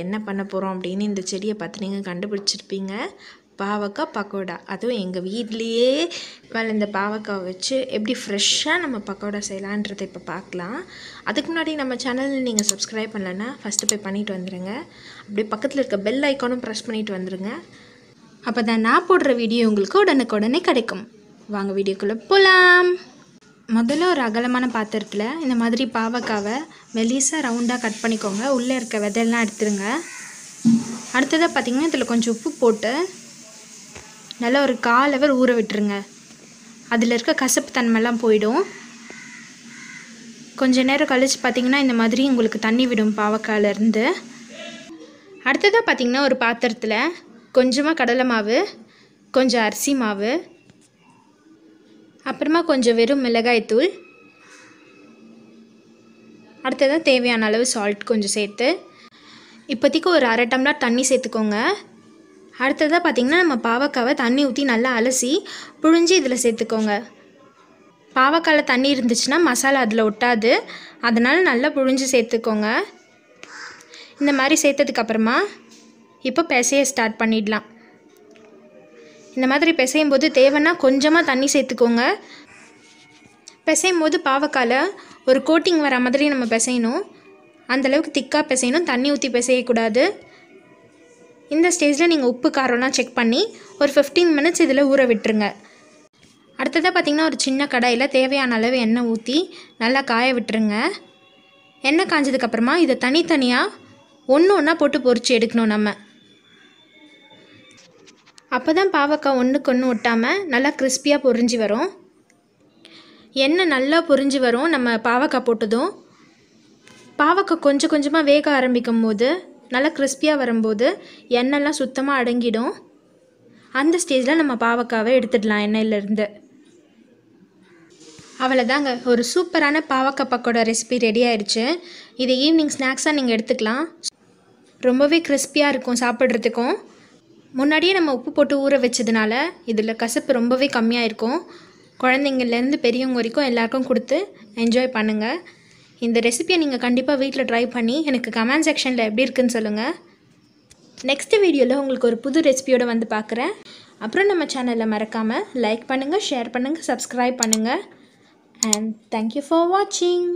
என்ன பண்ண போகிறோம் அப்படின்னு இந்த செடியை பார்த்து நீங்கள் கண்டுபிடிச்சிருப்பீங்க. பாவக்காய் பக்கோடா. அதுவும் எங்கள் வீட்லேயே இந்த பாவக்காய் வச்சு எப்படி ஃப்ரெஷ்ஷாக நம்ம பக்கோடா செய்யலான்றதை இப்போ பார்க்கலாம். அதுக்கு முன்னாடி நம்ம சேனலில் நீங்கள் சப்ஸ்கிரைப் பண்ணலைன்னா ஃபஸ்ட்டு போய் பண்ணிவிட்டு வந்துடுங்க. அப்படியே பக்கத்தில் இருக்க பெல் ஐக்கானும் ப்ரெஸ் பண்ணிவிட்டு வந்துடுங்க. அப்போ தான் நான் போடுற வீடியோ உங்களுக்கு உடனுக்குடனே கிடைக்கும். வாங்க வீடியோக்குள்ளே போகலாம். முதல்ல ஒரு அகலமான பாத்திரத்தில் இந்த மாதிரி பாவக்காவை மெலிசாக ரவுண்டாக கட் பண்ணிக்கோங்க. உள்ளே இருக்க விதையெல்லாம் எடுத்துருங்க. அடுத்ததாக பார்த்திங்கன்னா இதில் கொஞ்சம் உப்பு போட்டு நல்லா ஒரு 1/4 ஹவர் ஊற விட்டுருங்க. அதில் இருக்க கசப்பு தன்மைலாம் போயிடும். கொஞ்சம் நேரம் கழித்து பார்த்திங்கன்னா இந்த மாதிரி உங்களுக்கு தண்ணி விடும் பாவக்காயிலேருந்து. அடுத்ததாக பார்த்திங்கன்னா ஒரு பாத்திரத்தில் கொஞ்சமாக கடலை மாவு, கொஞ்சம் அரிசி மாவு, அப்புறமா கொஞ்சம் வெறும் மிளகாய்த்தூள், அடுத்ததாக தேவையான அளவு சால்ட் கொஞ்சம் சேர்த்து இப்போதைக்கு ஒரு 1/2 டம்ளர் தண்ணி சேர்த்துக்கோங்க. அடுத்ததாக பார்த்திங்கன்னா நம்ம பாவக்காவை தண்ணி ஊற்றி நல்லா அலசி புழிஞ்சு இதில் சேர்த்துக்கோங்க. பாவக்காயில் தண்ணி இருந்துச்சுன்னா மசாலா அதில் ஒட்டாது, அதனால் நல்லா புழிஞ்சு சேர்த்துக்கோங்க. இந்த மாதிரி சேர்த்ததுக்கப்புறமா இப்போ பிசைய ஸ்டார்ட் பண்ணிடலாம். இந்த மாதிரி பிசையும் போது தேவைன்னா கொஞ்சமாக தண்ணி சேர்த்துக்கோங்க. பிசையும் போது பாவக்காயில் ஒரு கோட்டிங் வர மாதிரி நம்ம பிசையணும். அந்தளவுக்கு திக்காக பிசையணும், தண்ணி ஊற்றி பிசையக்கூடாது. இந்த ஸ்டேஜில் நீங்கள் உப்பு காரம்லாம் செக் பண்ணி ஒரு 15 மினிட்ஸ் இதில் ஊற விட்டுருங்க. அடுத்ததாக பார்த்திங்கன்னா ஒரு சின்ன கடாயில் தேவையான அளவு எண்ணெய் ஊற்றி நல்லா காய விட்டுருங்க. எண்ணெய் காஞ்சதுக்கப்புறமா இதை தனித்தனியாக ஒன்று ஒன்றா போட்டு பொரித்து எடுக்கணும். நம்ம அப்போ தான் பாவக்காய் ஒன்றுக்கு ஒன்று ஒட்டாமல் நல்லா கிறிஸ்பியாக பொரிஞ்சு வரும். எண்ணெய் நல்லா பொரிஞ்சு வரும் நம்ம பாவக்காய் போட்டதும். பாவக்காய் கொஞ்சம் கொஞ்சமாக வேக ஆரம்பிக்கும் போது நல்லா கிறிஸ்பியாக வரும்போது எண்ணெய்லாம் சுத்தமாக அடங்கிடும். அந்த ஸ்டேஜில் நம்ம பாவக்காவை எடுத்துடலாம் எண்ணெயிலேருந்து. அவ்வளோதாங்க, ஒரு சூப்பரான பாவக்காய் பக்கோடா ரெசிபி ரெடி ஆயிடுச்சு. இது ஈவினிங் ஸ்நாக்ஸாக நீங்கள் எடுத்துக்கலாம். ரொம்பவே கிறிஸ்பியாக இருக்கும் சாப்பிட்றதுக்கும். முன்னாடியே நம்ம உப்பு போட்டு ஊற வச்சதுனால இதில் கசப்பு ரொம்பவே கம்மியாக இருக்கும். குழந்தைங்கள்லேருந்து பெரியவங்க வரைக்கும் எல்லாருக்கும் கொடுத்து என்ஜாய் பண்ணுங்கள். இந்த ரெசிபியை நீங்கள் கண்டிப்பாக வீட்டில் ட்ரை பண்ணி எனக்கு கமெண்ட் செக்ஷனில் எப்படி இருக்குன்னு சொல்லுங்கள். நெக்ஸ்ட் வீடியோவில் உங்களுக்கு ஒரு புது ரெசிபியோடு வந்து பார்க்குறேன். அப்புறம் நம்ம சேனலில் மறக்காமல் லைக் பண்ணுங்கள், ஷேர் பண்ணுங்கள், சப்ஸ்கிரைப் பண்ணுங்கள். And thank you for watching.